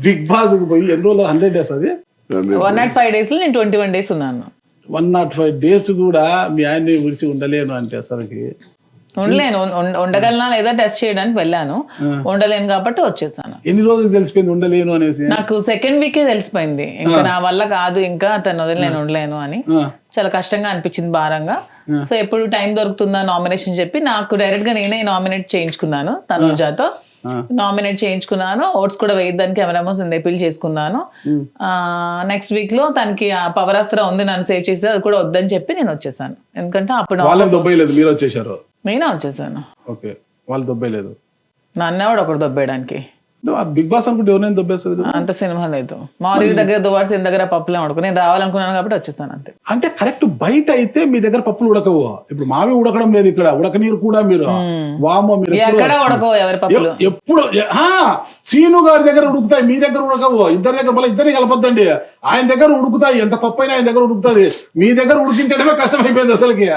Big boss పోయి ఎన్ని రోజులు 100 days అది 105 days లో నేను 21 days ఉన్నాను. 105 days కూడా మీ ఆయన్ని విడిచి ఉండలేను అంటే అసలుకి ఉండలేను. ఉండగలనా లేదా టెస్ట్ చేయడానికి వెళ్ళాను, ఉండలేను కాబట్టి వచ్చేసాను. ఎన్ని రోజులు తెలిసిపోయింది ఉండలేను అనేసి? నాకు సెకండ్ వీకే తెలిసిపోయింది ఇంకా నా వల్ల కాదు, ఇంకా తను వదిలి నేను ఉండలేను అని. చాలా కష్టంగా అనిపించింది, భారంగా. సో ఎప్పుడు టైం దొరుకుతుందా నామినేషన్ చెప్పి నాకు డైరెక్ట్ గా నేనే నామినేట్ చేయించుకున్నాను, తనుజాతో నామినేట్ చేయించుకున్నాను. ఓట్స్ కూడా వేయడానికి కెమెరామోస్ అపీల్ చేసుకున్నాను. నెక్స్ట్ వీక్ లో తనకి ఆ పవరాస్త్ర ఉంది నన్ను సేవ్ చేసి, అది కూడా వద్దని చెప్పి నేను వచ్చేసాను. ఎందుకంటే అప్పుడు వాళ్ళని దొబ్బేయలేదు, మీరు వచ్చేసారు. నేనే వచ్చేసాను. ఓకే, వాళ్ళు దొబ్బేయలేదు. నన్నేవాడు ఒకటి దొబ్బేయడానికి. బిగ్ బాస్ అనుకుంటే ఎవరైనా దొబ్బేస్తారు. అంత సినిమా లేదు. మాధురి దగ్గర దువార్సిన దగ్గర పప్పులే ఉడకు, నేను రావాలనుకున్నాను కాబట్టి వచ్చేసాను అంతే. అంటే కరెక్ట్. బయట అయితే మీ దగ్గర పప్పులు ఉడకవు, ఇప్పుడు మావి ఉడకడం లేదు, ఇక్కడ ఉడకనీరు కూడా మీరు వామో మీరు ఎక్కడ ఉడకవు ఎవరి పప్పులు. ఎప్పుడు శ్రీను గారి దగ్గర ఉడుకుతాయి, మీ దగ్గర ఉడకవు. ఇద్దరి దగ్గర మళ్ళీ ఇద్దరిని కలపద్దండి. ఆయన దగ్గర ఉడుకుతాయి, ఎంత పప్పు అయినా ఆయన దగ్గర ఉడుకుతుంది, మీ దగ్గర ఉడికించడమే కష్టమైపోయింది అసలుకి.